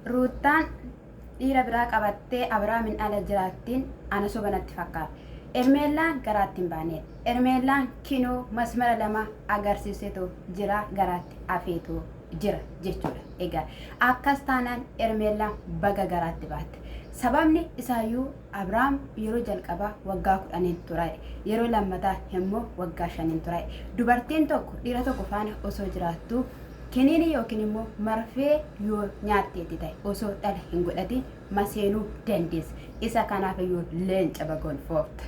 ruutaan dhiira biraa qabattee Abraamin ala jiraattiin ana sobanatti fakkaata. Ermeellaan garaatti hin baane. Ermeellaan kinoo masmara lama agarsiisetu jira garaatti afeetu jira jechuudha. Egaa akkas taanaan Ermeellaan baga garaatti baatte. Sababni isaayyuu Abraam yeroo jalqabaa waggaa 10 ture. Yeroo lammataa immoo waggaa 5 ture. Dubartiin tokko dhiira tokko faana osoo jiraattu kiniini yookiin immoo marfee yoo nyaatteetti ta'e osoo dhala hin godhatin maseenuu dandeessa. Isa kanaaf iyyuu leenca bagonfoofta.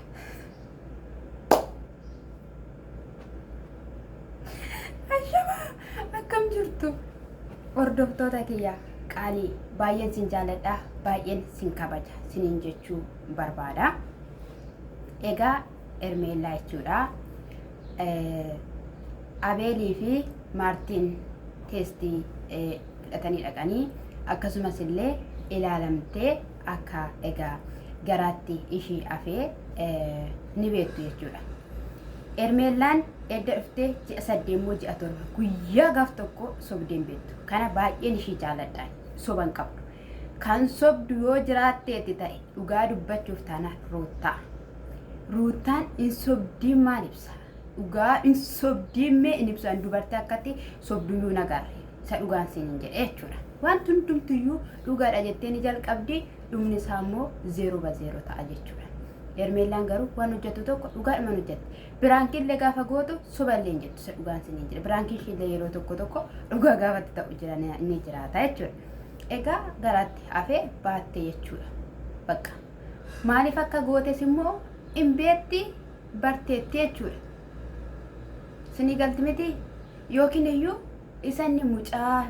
Akkam jirtu hordoftoota kiyyaa qaalii baay'een sin jaaladha, baay'een sin kabaja siniin jechuu barbaada. Egaa Ermeellaa jechuudha. Abeelii fi Maartiin teestii fudhatanii dhaqanii akkasumas illee ilaalamtee akka egaa garaatti ishii afee ni beektu jechuudha. Ermeellaan edda dhuftee ji'a 8 moo ji'a 7 guyyaa gaaf tokko sobdeen beektu. Kana baay'een ishii jaaladha. Soban qabdu. Kan sobdu yoo jiraatteeti ta'e dhugaa dubbachuuf taanaan ruutaa. Ruutaan in sobdii maal ibsa? Dhugaa in sobdii mee in ibsan dubartii akkatti sobduyyuu nagarre. Isa dhugaan siin jedhe jechuudha. Wanti hundumtuyyuu dhugaadha jettee ni jalqabdi, dhumni isaa immoo 0/0 ta'a jechuudha. Ermeellaan garuu waan hojjetu tokko dhugaadhuma hojjette. Biraankiin illee gaafa gootu soballee hin jettu isa dhugaan siin jedhe. Biraankiin ishee yeroo tokko dhugaa gaafatti ta'u jira ni jiraata jechuudha. Egaa garaatti afee baattee jechuudha. Bakka maaliif akka gootes immoo hin beetti barteetti jechuudha. Sinii galti miti yookiin iyyuu isanni mucaa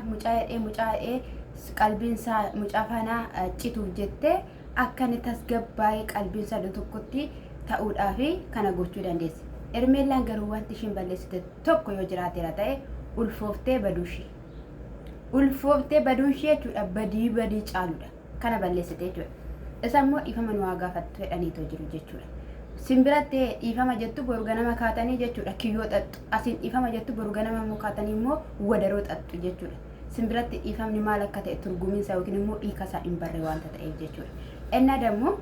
qalbiinsaa mucaa faanaa cituuf jettee akka inni tasgabbaa'ee qalbiinsaa tokkotti ta'uudhaaf kana gochuu dandeessi. Ermeellaan garuu wanti ishiin balleessite tokko yoo jiraateera ta'e ulfooftee baduushii. Ulfooftee baduushii jechuudha badii caaludha. Kana balleessite jechuudha. Isa immoo dhiifama nu haa gaafattu fedhaniitoo jiru jechuudha. Simbiratti dhiifama jettu boru ganama kaatanii jechuudha. Kiyyoo xaxxu. Asiin dhiifama jettu boru ganama immoo kaatanii immoo wadaroo xaxxu jechuudha. Simbiratti dhiifamni maal akka ta'e turgumiinsaa yookiin immoo hiikasaa hin barre waanta ta'eef jechuudha. Enna dammoo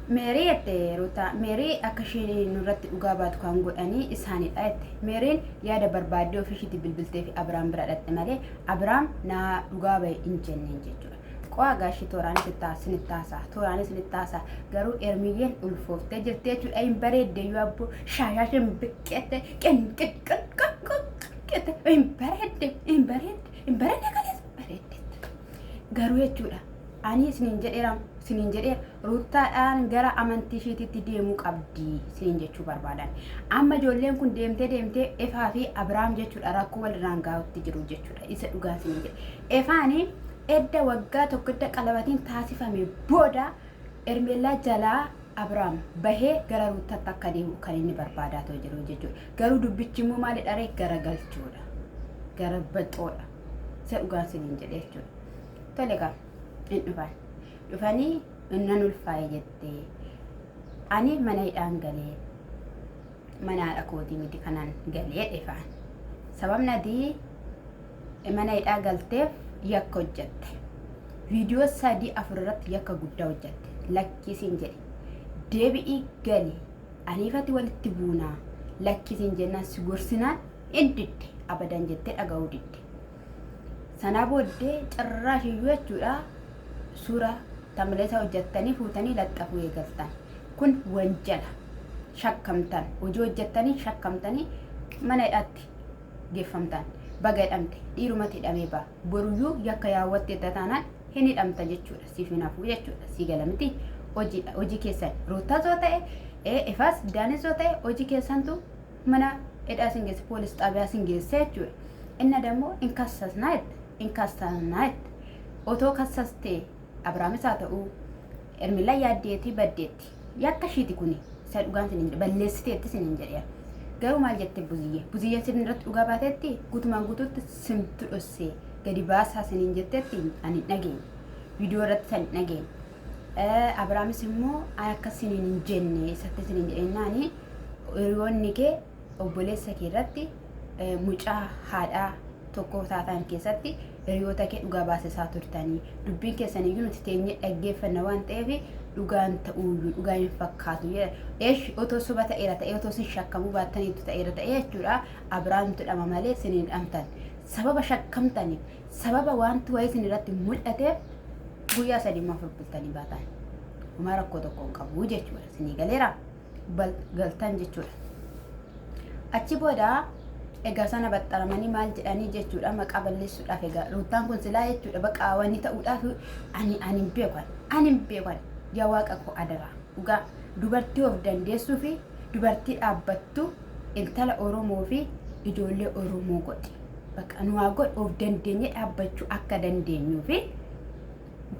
Meerii jette Ruutaa. Meerii akka isheen nurratti dhugaa baatu kan godhanii isaanidha jette. Meeriin yaada barbaaddee ofiishiitti bilbiltee fi Abraam bira dhaqxe malee Abraam naa dhugaa bahe hin jenneen jechuudha. Qo'a gaashii tooraanis sinittaasaa garuu Ermiyyeen ulfooftee jirti jechuudha. Hin bareedde yoo abbo shaashaasheen biqqeette hin bareedde kalees bareeddeetti. Garuu jechuudha ani siniin jedheera Ruutaadhaan gara amantii isheetitti deemuu qabdi siniin jechuu barbaadan. Amma ijoolleen kun deemtee Efaa fi Abraam jechuudha rakkoo walirraan gahuutti jiru jechuudha. Isa dhugaa siniin jedhe. Efaanii edda waggaa tokkodda qalabatiin taasifame booda Ermeellaa jalaa Abraam bahee gara Ruutaatti akka deemu kan inni barbaadaa jiru jechuudha. Garuu dubbichi immoo maali dharee garagalchuudha. Gara baxoodha. Isa dhugaa siniin jedhe jechuudha. Tole egaa hin dhufanii innan ulfaa'e jettee ani mana hidhaan galee mana haadha kootii miti kanaan galee dhefaan. Sababni adii mana hidhaa galteef yakka hojjette. Viidiyoo 3-4 irratti yakka guddaa hojjette. Lakkisiin jedhe deebi'ii gali aniifatti walitti buunaa lakkisiin jennaan si gorsinaan hin didde abadan jettee dhaga'uu didde. Sanaa booddee carraa shiyyuu jechuudha suura tamaleessa hojjettanii fuutanii laxxafuu eegaltan. Kun wanjala shakkamtan hojii hojjettanii shakkamtanii mana hidhaatti geeffamtan. Baga hidhamte dhiirumatti hidhamee ba'a. Boruyyuu yakka yaawwatte taanaan hin hidhamta jechuudha. Siif hin hafuu jechuudha. Sii gala miti hojii keessan Ruutaas yoo ta'e Efaas Daanis yoo ta'e hojii keessantu mana hidhaa sin geesse poolis xaabiyaa sin geesse jechuudha. Inni dammoo hin kassasnaa jette. Otoo kassastee Abraamis haa ta'uu Ermeellaan yaaddeetii baddeetti. Yakka ishiiti kuni isa dhugaan siniin jedhe balleessiteetti siniin jedheera. Garuu maal jette buziyyeen sin irratti dhugaa baateetti guutumaan guutuutti simtu dhossee gadi baasaa siniin jetteetti ani dhageenye. Viidiyoo irratti san dhageenye. Abraamis immoo akka siniin hin jenne isatti siniin jedhennaani hiriyoonni kee obboleessa kee irratti mucaa haadhaa tokko taatan keessatti hiriyoota kee dhugaa baasisaa turtanii dubbiin keessanii iyyuu nuti teenyee dhaggeeffanna waan ta'eef dhugaan ta'uyyuu dhugaa hin fakkaatu jedha otoo suba ta'eera ta'ee otoo sin shakkamuu baattaniitu ta'eera ta'ee jechuudha Abiraamtu dhama malee siniin dhamtan sababa shakkamtaniif sababa wanti wayii sin irratti mul'ateef guyyaa 3 bultanii baatan uma rakkoo tokko hin qabu jechuudha sinii galeera galtan jechuudha achi booda egaa sana baxxaramanii maal jedhanii jechuudha maqaa balleessuudhaaf egaa ruutaan kun silaa jechuudha baqa wanni ta'uudhaaf ani hin beekan yaa waaqa koo adara dhugaa dubartii of dandeessuu fi dubartii dhaabbattu intala Oromoo fi ijoollee Oromoo godhi baqa nu haa godhi of dandeenye dhaabbachuu akka dandeenyuu fi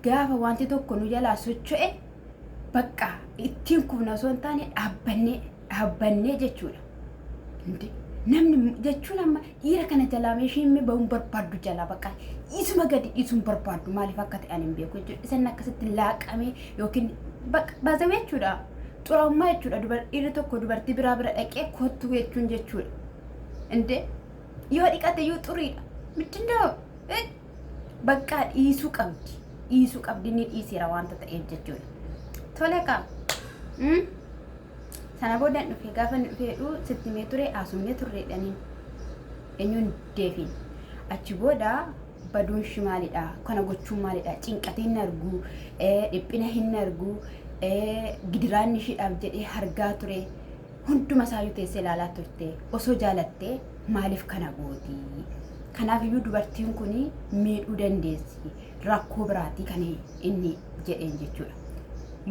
gaafa wanti tokko nu jalaa socho'e baqa ittiin kun osoo hin taane dhaabbannee jechuudha namni jechuun amma dhiira kana jalaa meeshiin bahuun barbaaddu jalaa baqa isuma gadi isuun barbaaddu maaliif akka ta'an hin beeku jechuudha isan akkasitti laaqamee yookiin baazawee jechuudha xuraa'ummaa jechuudha dhiirri tokko dubartii biraa bira dhaqee kottu jechuudha inde yoo dhiqate yoo xuriidha middindoo baqa dhiisuu qabdi ni dhiisira wanta ta'eef jechuudha tole qaba sana booda dhufee gaafa dhufeedhu sitti mee ture asumne turreedhaniin eenyuun deefiin achi booda baduun shimaalidha kana gochuun maalidha cinqatiin argu dhiphina hin argu gidiraan ishiidhaaf jedhee hargaa ture hunduma isaayyuu teessee ilaalaa turte osoo jaalattee maaliif kana gooti kanaaf iyyuu dubartiin kun miidhuu dandeessi rakkoo biraatii kan inni jedheen jechuudha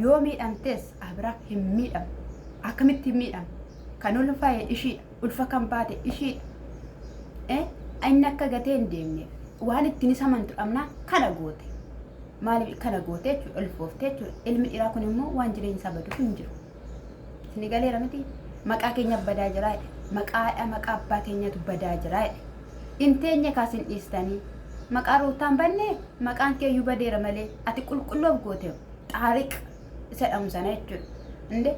yoo miidhamtes Abiraam hin miidhamu akkamitti miidhamu kan ulfaa'e ishiidha ulfa kan baate ishiidha inni akka gatee hin deemneef waan ittiin isa amantu dhabnaa kana goote maaliif kana goote jechuudha ulfooftee jechuudha ilmi dhiiraa kun immoo waan jireenya isaa baduuf hin jiru isin galeera miti maqaa keenya badaa jira maqaa abbaa keenyatu badaa jira inteenya kaasin dhiistanii maqaa ruutaan bannee maqaan keeyyuu badeera malee ati qulqulloof goote xaariq isa dhamsana jechuudha inde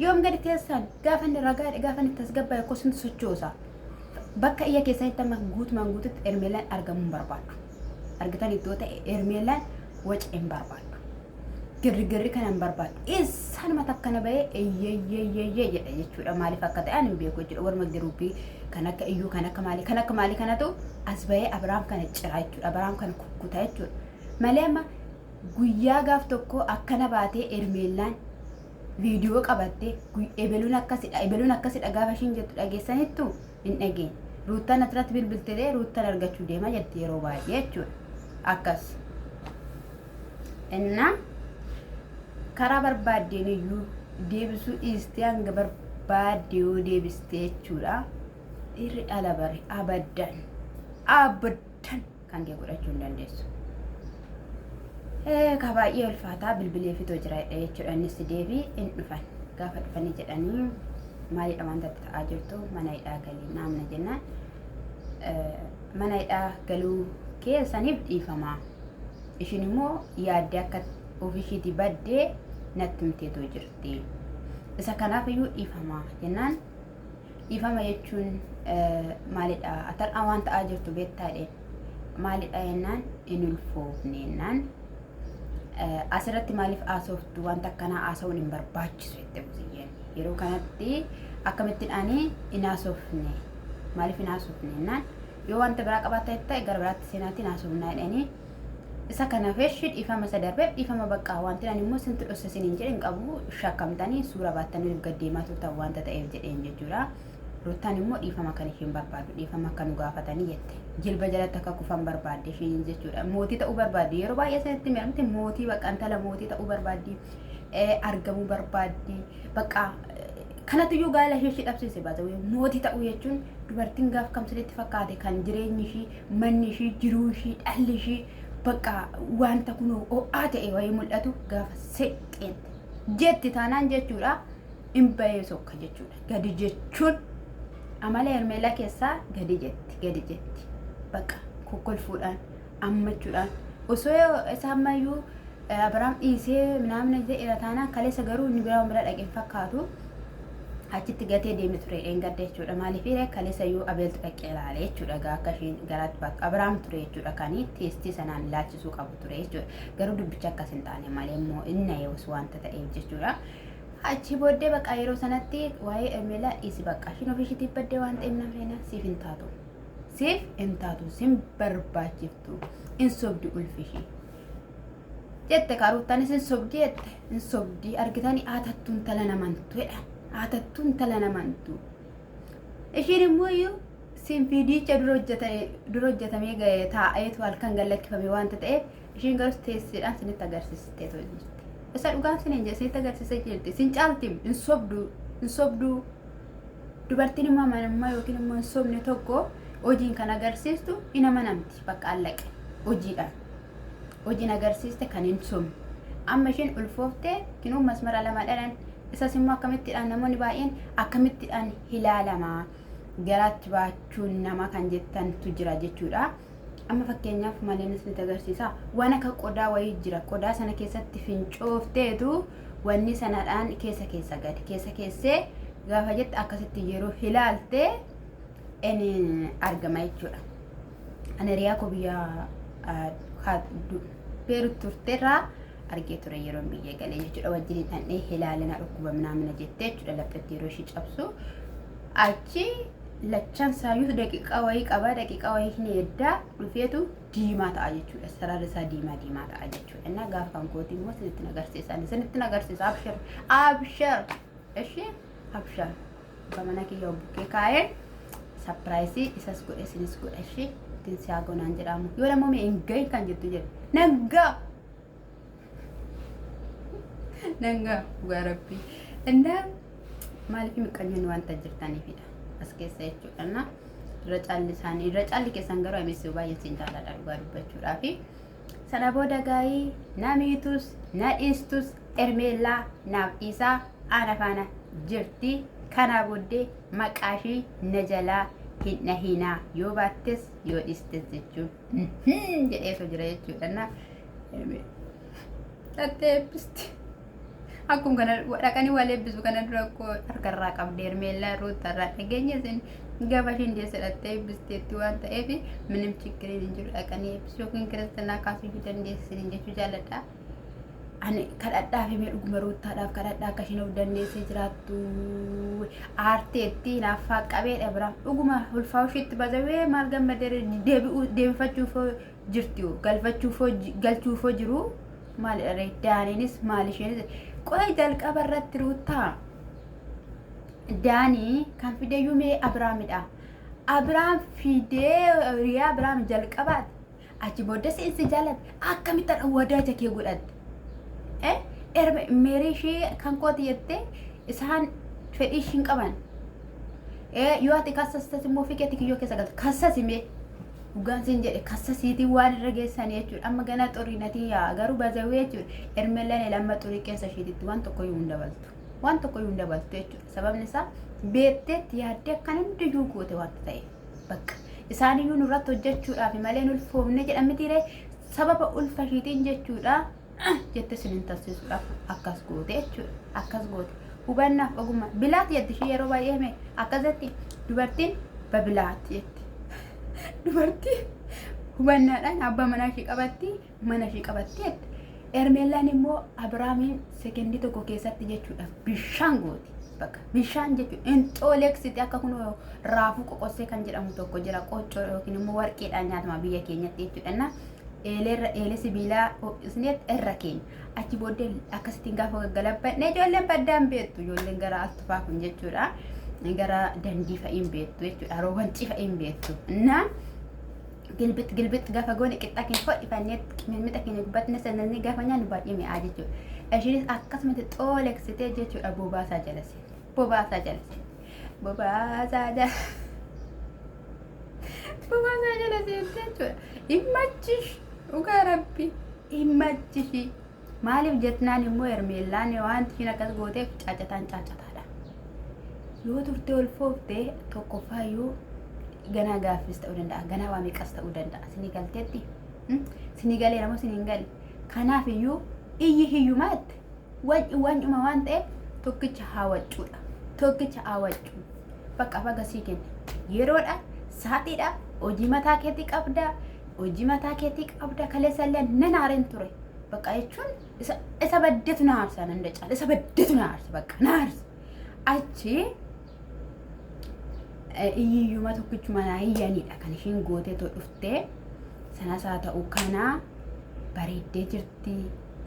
yoom gadi teessan gaafa inni ragaadhe gaafa inni tasgabbaa'e akkasumas sochoosa bakka iyya keessanitti amma guutumaan guututti ermeelaan argamuun barbaadu argitan iddoo ta'e ermeelaan waca hin barbaadu girri kana hin barbaadu isaan mata akkana ba'ee eeyyeeyyeeyyeeyyee jedha jechuudha maaliif akka ta'an hin beeku jechuudha warma giruubii kan akka iyyuu kan akka maalii kanatu as ba'ee Abiraam kana ciraa jechuudha Abiraam kana kukkutaa jechuudha malee amma guyyaa gaaf tokko akkana baatee ermeelaan viidiyoo qabattee ebeluun akkasidha gaafa ishiin jettu dhageessanittu hin dhageen ruutaan asirratti bilbiltee ruutaan argachuu deema jetti yeroo baay'ee jechuudha akkas innaa karaa barbaaddeen iyyuu deebisuu dhiistee hanga barbaadde yoo deebistee jechuudha irri dhala bare abaddan kan kee godhachuu hin dandeessu ka baay'ee ulfaataa bilbilee fitoo jira jechuudha innis deebii hin dhufan gaafa dhufanii jedhanii maalidha wanta ta'aa jirtu mana hidhaa galii naamna jennaan mana hidhaa galuu keessaniif dhiifamaa ishiin immoo yaaddee akka ofishiitii baddee natti himteetoo jirti isa kanaaf iyyuu dhiifamaa jennaan dhiifama jechuun maalidha atar'aa waan ta'aa jirtu beettaadhe maalidha jennaan hin ulfoofne jennaan asirratti maaliif haasoftu wanta akkanaa haasa'uun hin barbaachisu jette buziyyeen yeroo kanatti akkamittiin ani hin haasofne maaliif hin haasofne jennaan yoo wanta biraa qabaata ta'e gara biraatti seenaatiin haasofnaa jedhanii isa kanaaf dhiifama isa darbeef dhiifama baqqaa wanti ani immoo sintu dhossa siniin jedhin qabu shakkamtanii suura baattanii gaddeemaa turtan wanta ta'eef jedheen jechuudha ruutaan immoo dhiifama kan isheen barbaadu dhiifama akka nu gaafatanii jette jilba jalatti akka kufan barbaadde isheen jechuudha mootii ta'uu barbaadde yeroo baay'ee sanatti miidhamte mootii baqqaa intala mootii ta'uu barbaaddi argamuu barbaaddi baqqaa kanatu iyyuu gaala ishee dhabsiise baatawee mootii ta'uu jechuun dubartiin gaaf kamsilitti fakkaate kan jireenyi ishii manni ishii jiruu ishii dhalli ishii baqqaa wanta kunoo ho'aa ta'e wayii mul'atu gaafa seqqeen jetti taanaan jechuudha hin bahee sokka jechuudha gadi jechuun amala hermeela keessaa gadi jetti baqa kokkolfuudhaan ammachuudhaan osoo isaan mayyuu Abiraam dhiisee namni jedhe taanaan kaleessa garuu inni biraa dhaqeen fakkaatu achitti gatee deemi ture gadda jechuudha. Maaliif kaleessayyuu abeeltu dhaqqee ilaale jechuudha. Akka ishiin garaatti bakka Abiraam ture jechuudha. Kanii teestii sanaan laachisuu qabu ture jechuudha. Garuu dubbicha akkas hin taane malee immoo inni yeewus wanta ta'eef jechuudha. Achi booddee bakka yeroo sanatti waa'ee Ermeelaa dhiisi bakka ishiin ofiishiitiif baddee waan ta'eef namni siif hin taatu. Siif hin taatu sin barbaachiftu in sobdi ulfishii. Jette karuuttaanis hin sobdi jette hin sobdi argitanii haatattuun tala namantuudha. Haatattuun tala namantu. Ishiin immoo iyyuu sin fiidicha dura hojjetamee ga'e taa'eetu halkan gallakkifame wanta ta'eef ishiin garuu teessiidhaan sinitti agarsiistee jirti. Isa dhugaan sin hin sinitti agarsiisee jirti. Sin caaltiin hin sobduu. Dubartiin immoo amanamummaa yookiin immoo hin sobne tokko hojiin kan agarsiistu hin amanamti bakka allaqe hojiidhaan. Hojiin agarsiiste kan hin sobne. Amma ishiin ulfooftee kinuu masmara lamaadhaan isas immoo akkamittiidhaan namoonni baay'een akkamittiidhaan ilaalamaa garaatti baachuun nama kan jettantu jira jechuudha. Amma fakkeenyaaf maleen isinitti agarsiisa. Waan akka qodaa wayii jira. Qodaa sana keessatti fincoofteetu wanni sanadhaan keessa gadi keessee gaafa jette akkasitti yeroo ilaaltee inni argama jechuudha. Ani riyaa koo biyya Beerut turteerraa argee ture yeroo biyya galee jechuudha. Wajjin dhandhee ilaalina dhukkuba naamina jettee jechuudha. Laphatti yeroo ishii cabsu achi lachaan saayyuu daqiiqaa wayii qaba. Daqiiqaa wayii hin eddaa dhufeetu diimaa ta'a jechuudha. Sararri isaa diimaa ta'a jechuudha. Innaa gaafa kan kooti immoo sinitti agarsiisa. Abshar ishee abshar mana kiyya bukkee kaa'ee sapiraayisii isas godhe sinis godhe ishee ittiin siyaa gonaan jedhamu. Yoo lammoo mee hin gahi kan jettu jedhu naggaa dhugaa rabbii. Innaa maaliif miqqanyoonni wanta jirtaniifidha as keessa jechuudha. Irra caalli keessan garuu amessi baay'ee siin jaalladha dhugaa dubbachuudhaafi. Sana booda gaa'ii namiitus nadhiistus Ermeelaa naaf dhiisaa ana faana jirti. Kana booddee maqaashii na jalaa hin dhahinaa yoo baattes yoo dhiistes jechuun jedheetu jira jechuudha. Dhattee eebbisti. Akkuma kana dhaqanii wal eebbisu kana dura koo harkarraa qabdee Ermeelaa ruutarraa dhageenya isin gaafa ishiin deesse dhattee eebbisteetti waan ta'eef minim chiggiriin hin jiru dhaqanii eebbisu yookiin kiristaanaa kaasuu dandeessin jechuu jaalladha. Ani kadhadhaa fi dhuguma ruutaadhaaf kadhadhaa akka ishiin of dandeessee jiraattu aarteetti naaffaa qabeedha bira dhuguma ulfaa ishiitti bazawee maal gammadee deebifachuuf jirti galchuuf jiru maal daaniinis maal isheenis qola jalqaba irratti ruutaa daanii kan fideeyyuu mee Abiraamidha. Abiraam fidee riyaa Abiraam jalqabaati achi booda seensi jaalladha akkamitti wadaaja kee godhatte. Meerii ishee kan kooti jettee isaan fedhii ishiin qaban. Yoo ati kassastas immoo fiikeetti kiyyoo keessa galta kassasimee dhugaan siin jedhe kassasiitii waan irra geessanii jechuudha. Amma gana xuriinatii garuu bazawee jechuudha. Ermeelaan lamma xurii keessa isheetitti waan tokkoyyuu hin dabaltu. Waan tokkoyyuu hin dabaltu jechuudha. Sababni isaa beekteetti yaaddee akkan hundiyyuu goote wanta ta'e bakka isaaniyyuu nurratti hojjechuudhaaf malee ulfoofne jedhamitiire sababa ulfa isheetiin jechuudha. Jette sinin taasisuudhaaf akkas goote jechuudha. Akkas goote hubannaaf ogummaa bilaati jette ishee yeroo baay'ee mee akkasatti dubartiin babilaati jette. Dubartiin hubannaadhaan abbaa manaa ishee qabatti mana ishee qabatti jette. Ermeelaan immoo Abiraamiin sekendii tokko keessatti jechuudha bishaan gooti. Bakka bishaan jechuudha intooleksiti akka kun raafuu qoqosee kan jedhamu tokko jira qoccoo yookiin immoo warqeedhaan nyaatama biyya keenyatti jechuudha. Eelee sibiilaa isneet irra keenya achi booddee akkasittiin gaafa gaggalabbanne ijoolleen baddaan beektu ijoolleen gara altufaa kun jechuudha gara dandii fa'iin beektu jechuudha roobanci fa'iin beektu na gilbit gaafa goone qixxaa keenya hodhifannee mixa keenya gubbatne sananni gaafa nyaannu baay'ee mi'aa jechuudha ishiinis akkasumatti xooleksitee jechuudha bobaasaa jalasi jechuudha immachish dhugaa rabbi immachishi maaliif jetnaan immoo Ermeelaan waan ishiin akkas gooteef caacataadha. Yoo turtee ulfooftee tokkoffaayyuu ganaa gaaffis ta'uu danda'a ganaa waa meeqas ta'uu danda'a sinii galteetti sinii galee namoo sinii hin galle kanaaf iyyuu iyyi hiyyumaatti wancuma waan ta'eef tokkicha haa waccuudha tokkicha awwachuu bakka bagasii kenna yeroodha saatiidha hojii mataa keetii qabda hojii mataa keetii qabda kaleessallee nan aareen ture bakka jechuun isa baddeetu na aarsa nan dacaala isa baddeetu na aarsa bakka na aarsa achi iyyuma tokkichuma na hiyyanidha kan ishiin gootee too dhuftee sanas haa ta'u kana bareeddee jirti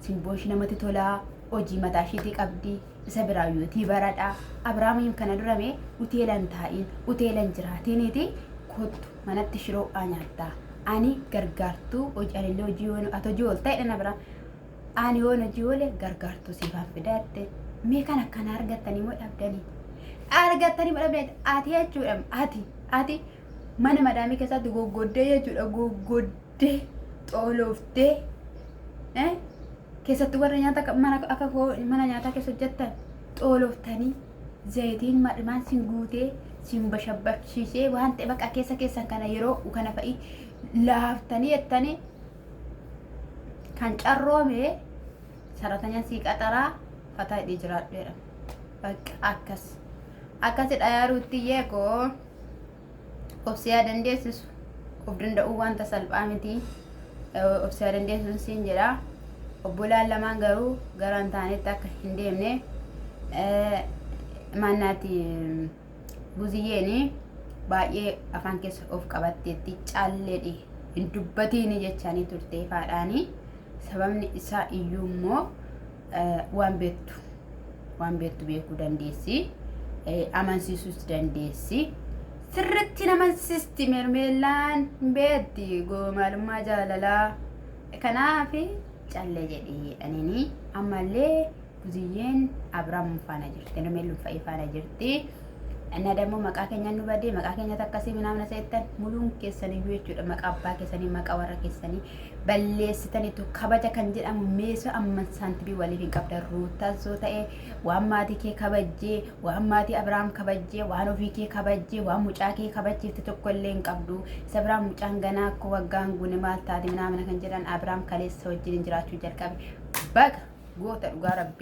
simboo ishii namatti tolaa hojii mataa ishiitii qabdi isa biraayyootii baradha Abrahaamiin kana durame uteelan taa'in uteelan jiraatiniiti kottu manatti shiroo nyaattaa ani gargaartuu hojii anillee hojii yoon ati hojii ol ta'edha na bira ani yoon hojii oole gargaartuu siifaan fidatte mee kan akkana argattanii moo dhabdanii argattanii moo dhabdanii ati jechuudha ati mana madaamii keessatti goggoddee jechuudha goggoddee xoolooftee keessatti warra nyaata mana nyaataa keessa hojjettan xoolooftanii zayitiin madhimaan sin guutee sin bashabbachiisee waan ta'e bakka keessan kana yeroo kana fa'i laaftanii jettanii kan carroome saratanya sii qaxaraa fataa hidhee jiraadheedha bakka akkasidha yaaruutti yeekoo obsiyaa dandeessisu of danda'uu wanta salphaa miti obsiyaa dandeessisuun siin jedha obbolaan lamaan garuu garaan taanetti akka hin deemne mannaati guziyyeeni baay'ee afaan keessa of qabatteetti caalleedhi hin dubbatiini jechanii turtee faadhaanii sababni isaa iyyuu immoo waan beektu beekuu dandeessi amansiisuus dandeessi sirritti namansiisti mermeellaan beetti goomaalummaa jaalalaa kanaaf callee jedhee jedhaniini ammallee guziyyeen Abrahaam faana jirti mermeelluun fa'ii faana jirti ana ደግሞ መቃ ከኛ ነው ባዴ መቃ ከኛ ተከሲ ምናምን ሰይተን ሙሉን ከሰኒ ይወቹ መቃ አባ ከሰኒ መቃ ወራ ከሰኒ በለስተኒ ቱ ከበጀ ከንጀዳሙ ሜሶ አመን ሳንቲቢ ወሊን ቀብደሩ ታዞታኤ ዋማቲ ከ ከበጀ ዋማቲ አብርሃም ከበጀ ዋኖፊ ከ ከበጀ ዋሙጫ ከ ከበጀ ተተኮለን ቀብዱ ሰብራ ሙጫን ገና ኮ ወጋን ጉን ማልታዲ ምናምን ከንጀዳን አብርሃም ከሌስ ሰውጅን እንጅራቹ ጀልቀብ በቅ ጎተ ዱጋ ረቢ